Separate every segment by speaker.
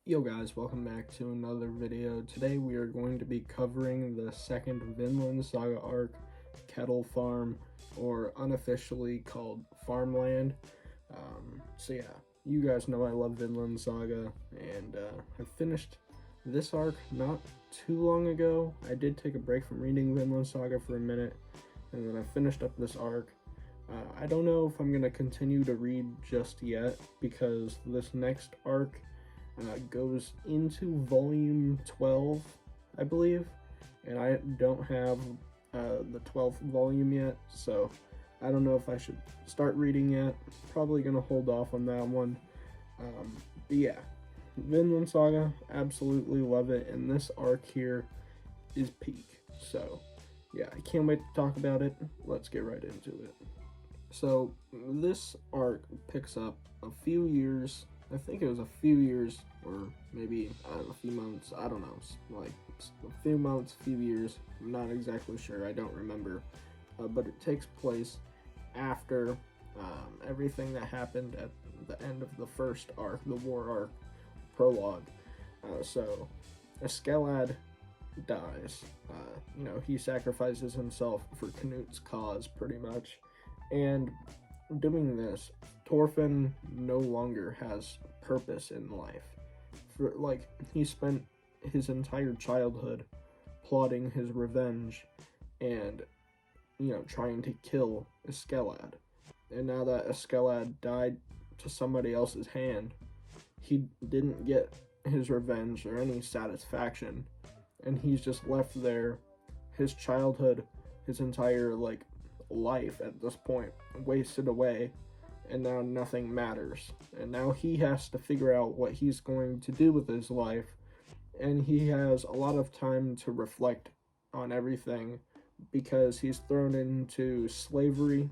Speaker 1: Yo guys, welcome back to another video. Today we are going to be covering the second Vinland Saga arc, Kettle Farm, or unofficially called Farmland. So yeah, you guys know I love Vinland Saga, and I finished this arc not too long ago. I did take a break from reading Vinland Saga for a minute, and then I finished up this arc. I don't know if I'm going to continue to read just yet, because this next arc goes into volume 12, I believe, and I don't have the 12th volume yet, so I don't know if I should start reading yet. Probably gonna hold off on that one. But yeah, Vinland Saga, absolutely love it, and this arc here is peak. So yeah, I can't wait to talk about it. Let's get right into it. So this arc picks up a few years, I think it was a few years, or maybe a few months, I don't know, like a few months, few years, I'm not exactly sure, I don't remember, but it takes place after everything that happened at the end of the first arc, the war arc, prologue. So Askeladd dies, he sacrifices himself for Knut's cause, pretty much, and doing this, Thorfinn no longer has purpose in life. He spent his entire childhood plotting his revenge and, trying to kill Askeladd. And now that Askeladd died to somebody else's hand, he didn't get his revenge or any satisfaction. And he's just left there, his childhood, his entire, life at this point wasted away, and now nothing matters, and now he has to figure out what he's going to do with his life, and he has a lot of time to reflect on everything because he's thrown into slavery.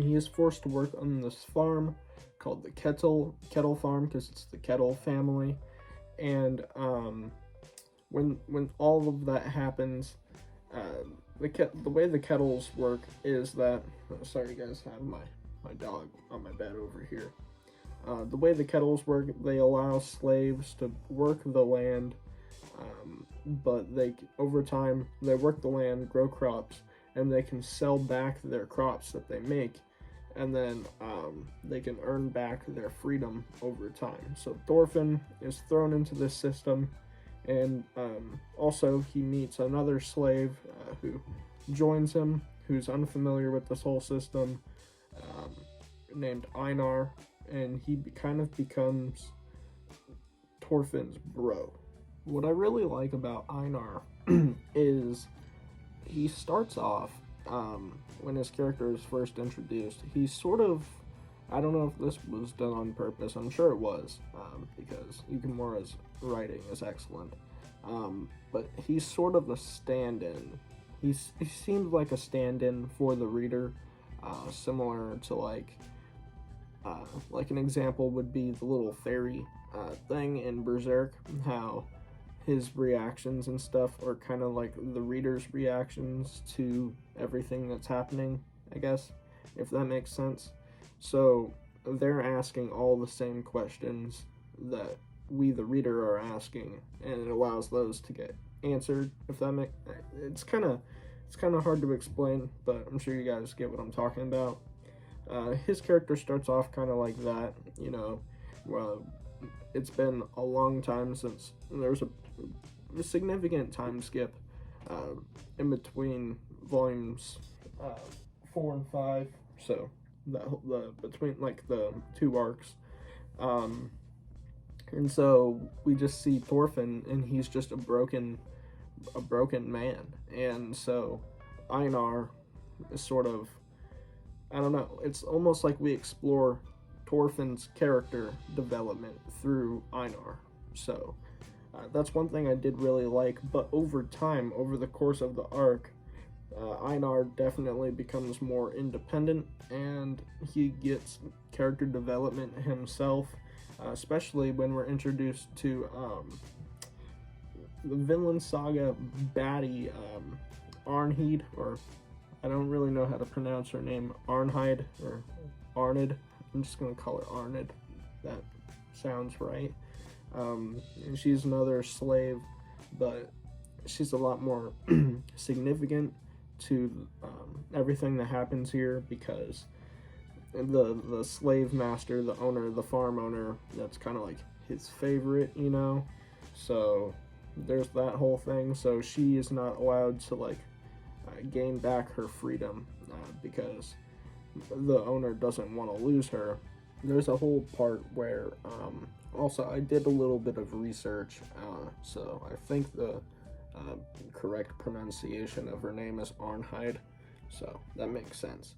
Speaker 1: He is forced to work on this farm called the Kettle farm, because it's the Kettle family, and when all of that happens, the way the kettles work is that, sorry guys, I have my dog on my bed over here. The way the kettles work, they allow slaves to work the land, but over time, they work the land, grow crops, and they can sell back their crops that they make, and then they can earn back their freedom over time. So Thorfinn is thrown into this system, and also he meets another slave who joins him, who's unfamiliar with this whole system, named Einar, and he kind of becomes Thorfinn's bro. What I really like about Einar is he starts off, when his character is first introduced, he's sort of, I don't know if this was done on purpose, I'm sure it was, because Yukimura's writing is excellent, but he's sort of a stand-in. He seems like a stand-in for the reader, similar to like an example would be the little fairy thing in Berserk, how his reactions and stuff are kind of like the reader's reactions to everything that's happening, I guess, if that makes sense. So they're asking all the same questions that we, the reader, are asking, and it allows those to get answered. If that makes, it's kind of hard to explain, but I'm sure you guys get what I'm talking about. His character starts off kind of like that, well, it's been a long time since there was a significant time skip in between volumes 4 and 5, so between the two arcs, and so we just see Thorfinn, and he's just a broken man, and so Einar is sort of, I don't know, it's almost like we explore Thorfinn's character development through Einar. So that's one thing I did really like, but over time, over the course of the arc, Einar definitely becomes more independent, and he gets character development himself, especially when we're introduced to the Vinland Saga baddie, Arnheid, or I don't really know how to pronounce her name, Arnheid, or Arnid. I'm just going to call her Arnid. That sounds right. And she's another slave, but she's a lot more significant to everything that happens here, because the slave master, the owner, the farm owner, that's kind of like his favorite, you know. So there's that whole thing. So she is not allowed to like gain back her freedom because the owner doesn't want to lose her. There's a whole part where also I did a little bit of research, so I think the correct pronunciation of her name is Arnheid, so that makes sense.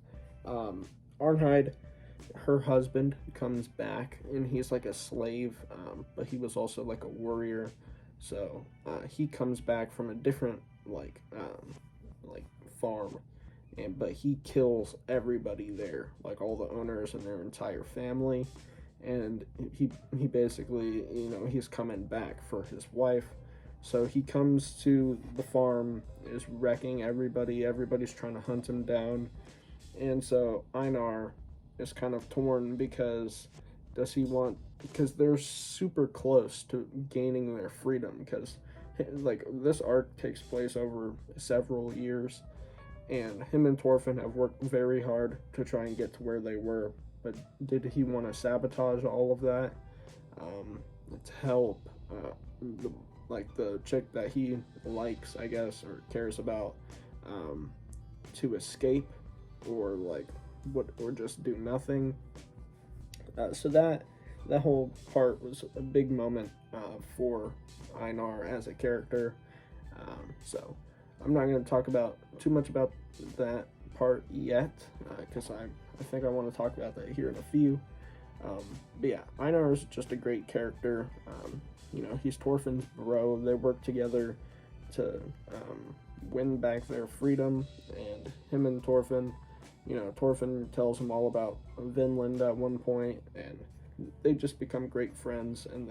Speaker 1: Arnheid, her husband, comes back, and he's like a slave, but he was also like a warrior. So he comes back from a different like farm, but he kills everybody there, like all the owners and their entire family. And he basically, you know, he's coming back for his wife. So he comes to the farm, is wrecking everybody. Everybody's trying to hunt him down. And so Einar is kind of torn, because because they're super close to gaining their freedom, because like this arc takes place over several years, and him and Thorfinn have worked very hard to try and get to where they were. But did he want to sabotage all of that to help the chick that he likes, I guess, or cares about, to escape, or or just do nothing? So that whole part was a big moment for Einar as a character. So I'm not going to talk about too much about that part yet, because I think I want to talk about that here in a few. But yeah, Einar is just a great character. You know, he's Thorfinn's bro. They work together to win back their freedom, and him and Thorfinn, you know, Thorfinn tells him all about Vinland at one point, and they just become great friends, and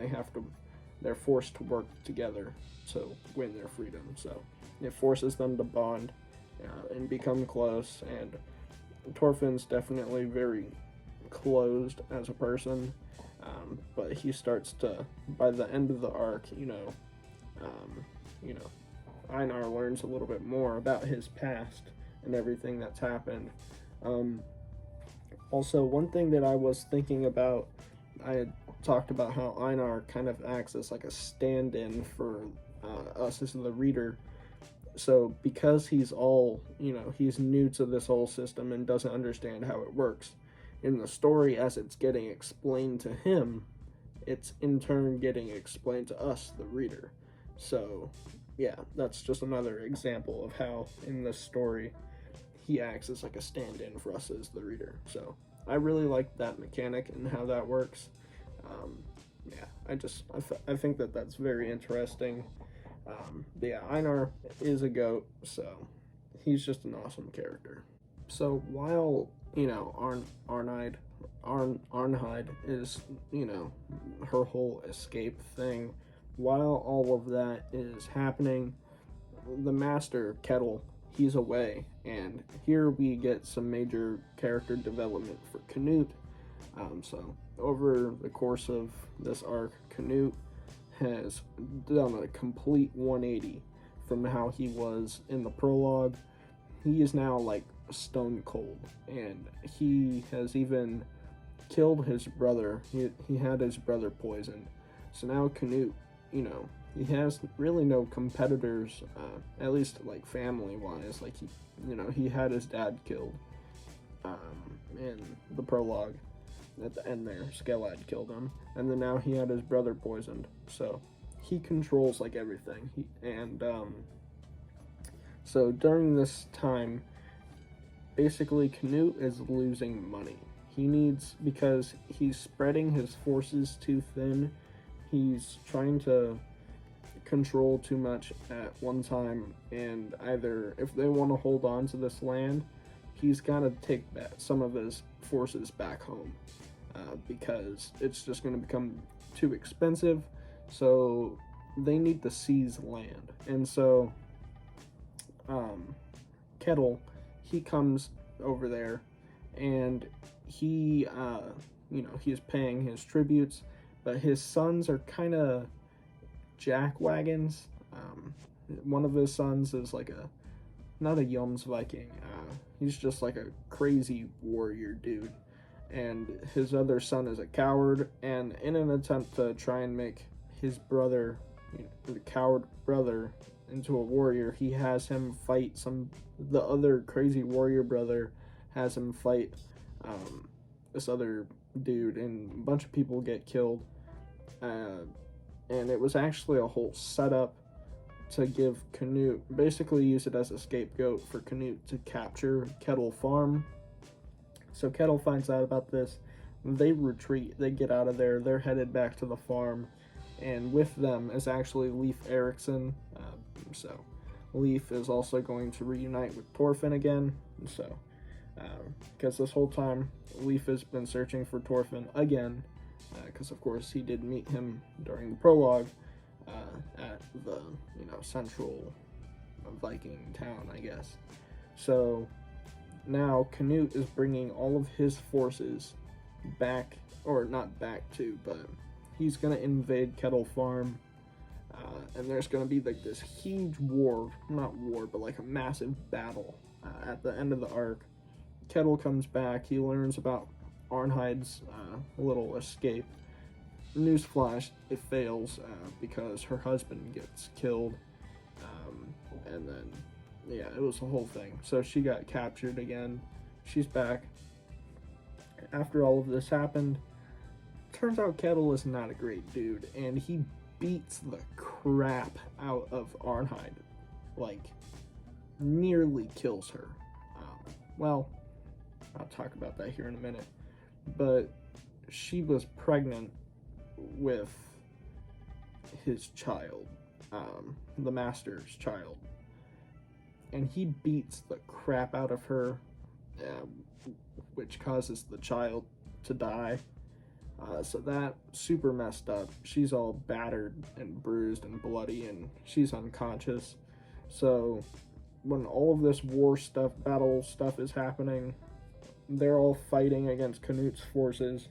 Speaker 1: they're forced to work together to win their freedom. So it forces them to bond and become close, and Thorfinn's definitely very closed as a person, but he starts to, by the end of the arc, Einar learns a little bit more about his past and everything that's happened. Also, one thing that I was thinking about, I had talked about how Einar kind of acts as like a stand-in for us as the reader. So because he's he's new to this whole system and doesn't understand how it works, in the story as it's getting explained to him, it's in turn getting explained to us, the reader. So yeah, that's just another example of how in this story he acts as like a stand-in for us as the reader. So I really like that mechanic and how that works. I think that that's very interesting. But yeah, Einar is a goat, so he's just an awesome character. So while, Arnheid is, her whole escape thing, while all of that is happening, the master, Kettle, he's away, and here we get some major character development for Canute. So over the course of this arc, Canute has done a complete 180 from how he was in the prologue. He is now like stone cold, and he has even killed his brother. He had his brother poisoned. So now Canute, he has really no competitors, at least like family wise. Like he had his dad killed in the prologue. At the end there, Skellad killed him, and then now he had his brother poisoned. So he controls like everything. So during this time, basically Canute is losing money. Because he's spreading his forces too thin. He's trying to control too much at one time, and either if they want to hold on to this land, he's got to take back some of his forces back home, because it's just going to become too expensive. So they need to seize land, and so Kettle, he comes over there, and he he's paying his tributes, but his sons are kind of jackwagons. One of his sons is like not a Jomsviking. He's just like a crazy warrior dude. And his other son is a coward. And in an attempt to try and make his brother, the coward brother, into a warrior, he has him fight the other crazy warrior brother has him fight this other dude, and a bunch of people get killed. And it was actually a whole setup to give Canute, basically use it as a scapegoat for Canute to capture Kettle farm. So Kettle finds out about this. They retreat. They get out of there. They're headed back to the farm. And with them is actually Leif Erikson. So Leif is also going to reunite with Thorfinn again. So, because this whole time, Leif has been searching for Thorfinn again. Because, of course, he did meet him during the prologue at the, central Viking town, I guess. So now Canute is bringing all of his forces back, or not back to, but he's going to invade Kettle farm, and there's going to be like this huge but like a massive battle at the end of the arc. Kettle comes back. He learns about Arnhide's little escape. Newsflash, it fails because her husband gets killed, and then it was the whole thing. So she got captured again. She's back. After all of this happened, turns out Kettle is not a great dude, and he beats the crap out of Arnhide, like nearly kills her. Well, I'll talk about that here in a minute, but she was pregnant with his child, the master's child, and he beats the crap out of her, which causes the child to die. So that super messed up. She's all battered and bruised and bloody, and she's unconscious. So when all of this battle stuff is happening, they're all fighting against Canute's forces.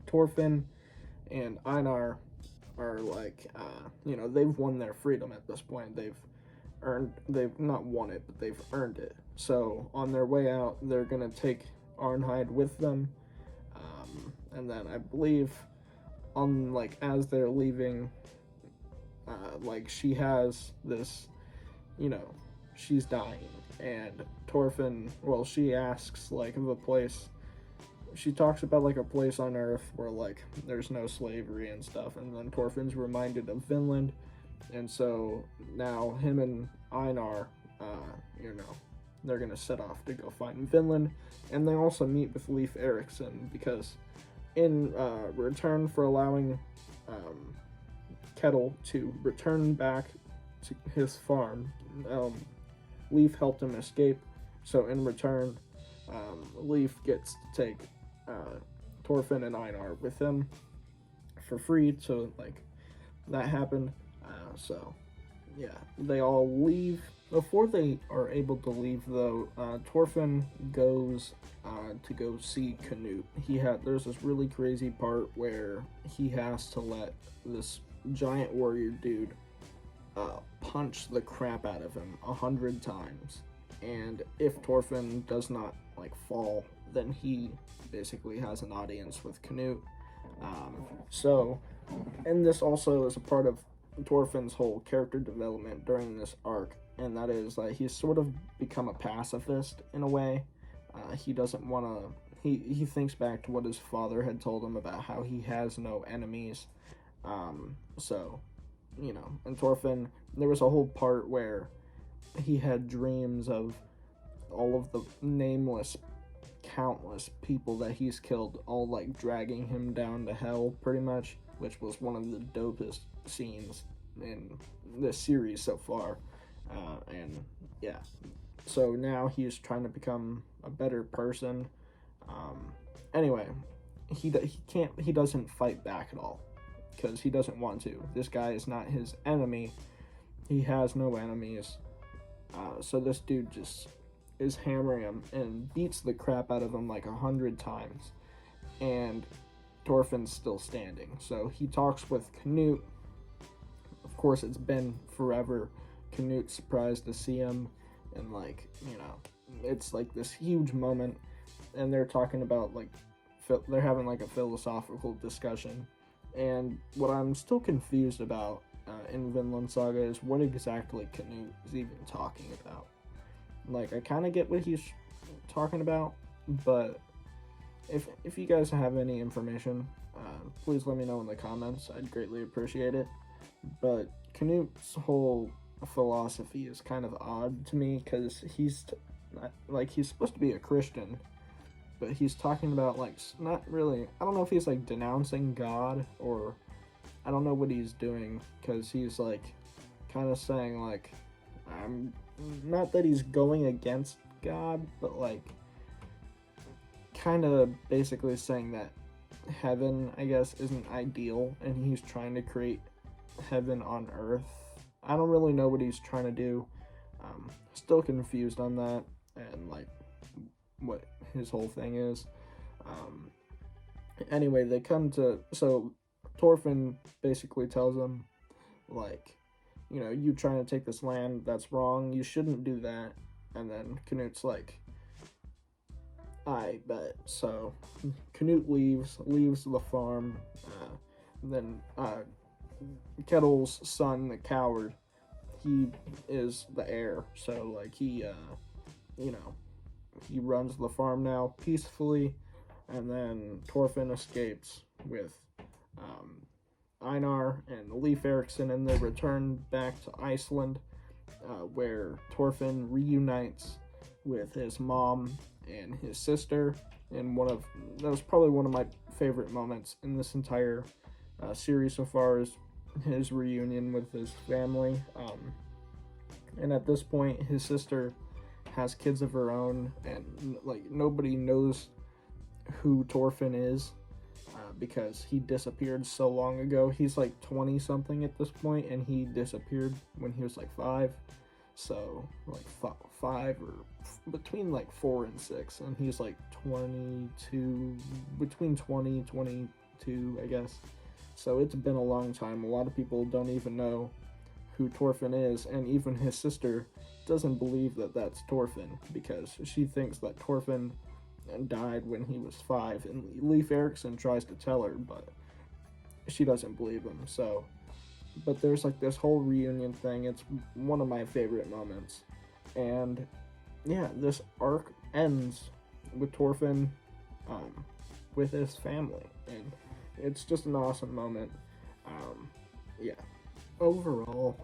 Speaker 1: Thorfinn and Einar are like, they've won their freedom at this point. They've not won it, but they've earned it. So on their way out, they're gonna take Arnhide with them. And then I believe as they're leaving, she has this, she's dying, and Thorfinn, she asks of a place. She talks about a place on Earth where there's no slavery and stuff, and then Thorfinn's reminded of Vinland, and so now him and Einar, they're gonna set off to go find Vinland, and they also meet with Leif Erikson because in return for allowing Kettle to return back to his farm, Leif helped him escape. So in return, Leif gets to take Thorfinn and Einar with him for free. So that happened. So yeah, they all leave. Before they are able to leave, though, Thorfinn goes to go see Canute. There's this really crazy part where he has to let this giant warrior dude punch the crap out of him 100 times. And if Thorfinn does not fall, then he basically has an audience with Canute. And this also is a part of Thorfinn's whole character development during this arc, and that is he's sort of become a pacifist in a way. He doesn't want to. He thinks back to what his father had told him about how he has no enemies. And Thorfinn, there was a whole part where he had dreams of all of the nameless, countless people that he's killed, all dragging him down to hell, pretty much, which was one of the dopest scenes in this series so far. So now he's trying to become a better person. Anyway, he doesn't fight back at all because he doesn't want to. This guy is not his enemy. He has no enemies. So this dude just is hammering him and beats the crap out of him 100 times. And Thorfinn's still standing. So he talks with Canute. Of course, it's been forever. Canute's surprised to see him, and like, you know, it's like this huge moment, and they're talking about like they're having like a philosophical discussion. And what I'm still confused about in Vinland Saga is what exactly Canute is even talking about. Like, I kind of get what he's talking about, but if you guys have any information, please let me know in the comments. I'd greatly appreciate it. But Canute's whole philosophy is kind of odd to me, because he's supposed to be a Christian, but he's talking about like, not really, I don't know if he's like denouncing God, or I don't know what he's doing, because he's like kind of saying like, I'm not that he's going against God, but like kind of basically saying that heaven, I guess, isn't ideal, and he's trying to create heaven on earth. I don't really know what he's trying to do. Still confused on that, and like what his whole thing is. Anyway, they come to, so Thorfinn basically tells him, like, you know, you trying to take this land, that's wrong, you shouldn't do that. And then Canute's like, I bet. So Canute leaves the farm. Then Kettle's son, the coward, he is the heir. So like he, you know, he runs the farm now peacefully. And then Thorfinn escapes with Einar and Leif Erikson, and they return back to Iceland, where Thorfinn reunites with his mom and his sister, and that was probably one of my favorite moments in this entire series so far, is his reunion with his family. And at this point, his sister has kids of her own, and like nobody knows who Thorfinn is, because he disappeared so long ago. He's like 20 something at this point, and he disappeared when he was like 5. So like 5, or between like 4 and 6, and he's like 22, between 20 22, I guess. So it's been a long time. A lot of people don't even know who Thorfinn is, and even his sister doesn't believe that that's Thorfinn, because she thinks that Thorfinn died when he was 5, and Leif Erikson tries to tell her, but she doesn't believe him. So, but there's like this whole reunion thing. It's one of my favorite moments, and yeah, this arc ends with Thorfinn with his family, and it's just an awesome moment. Yeah, overall,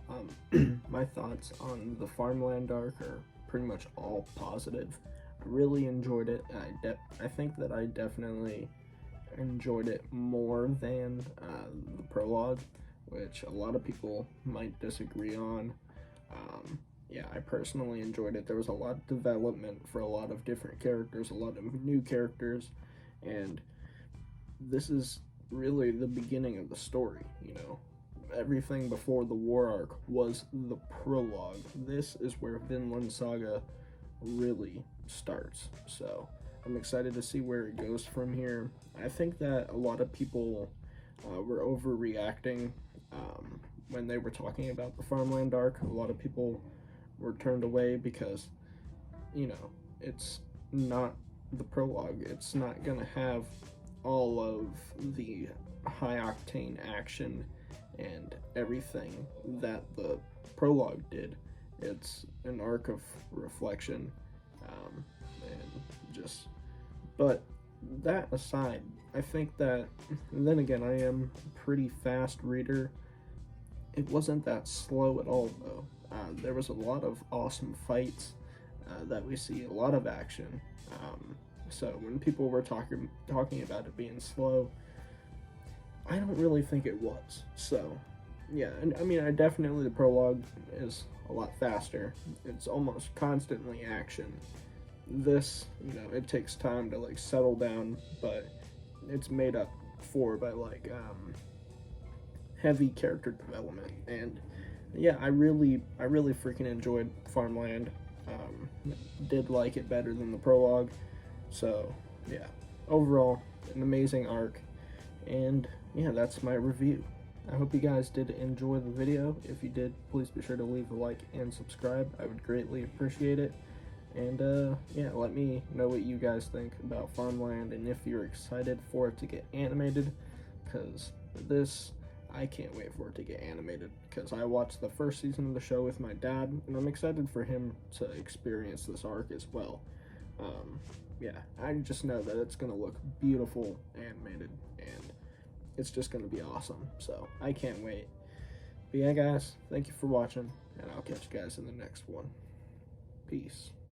Speaker 1: my thoughts on the Farmland Arc are pretty much all positive. I really enjoyed it. I think that I definitely enjoyed it more than the prologue, which a lot of people might disagree on. Yeah, I personally enjoyed it. There was a lot of development for a lot of different characters, a lot of new characters, and this is really the beginning of the story, you know. Everything before the war arc was the prologue. This is where Vinland Saga really starts. So I'm excited to see where it goes from here. I think that a lot of people were overreacting when they were talking about the Farmland Arc. A lot of people were turned away because, you know, it's not the prologue. It's not gonna have all of the high octane action and everything that the prologue did. It's an arc of reflection, and just, but that aside, I think that, and then again, I am a pretty fast reader. It wasn't that slow at all, though. There was a lot of awesome fights that we see, a lot of action. So when people were talking about it being slow, I don't really think it was. So yeah, and I mean, the prologue is a lot faster. It's almost constantly action. This, you know, it takes time to like settle down, but it's made up for by like heavy character development. And yeah, I really freaking enjoyed Farmland. Did like it better than the prologue. So yeah, overall, an amazing arc. And yeah, that's my review. I hope you guys did enjoy the video. If you did, please be sure to leave a like and subscribe. I would greatly appreciate it. And yeah, let me know what you guys think about Farmland and if you're excited for it to get animated, because this, I can't wait for it to get animated, because I watched the first season of the show with my dad, and I'm excited for him to experience this arc as well. Yeah, I just know that it's going to look beautiful animated, and it's just going to be awesome, so I can't wait. But yeah, guys, thank you for watching, and I'll catch you guys in the next one. Peace.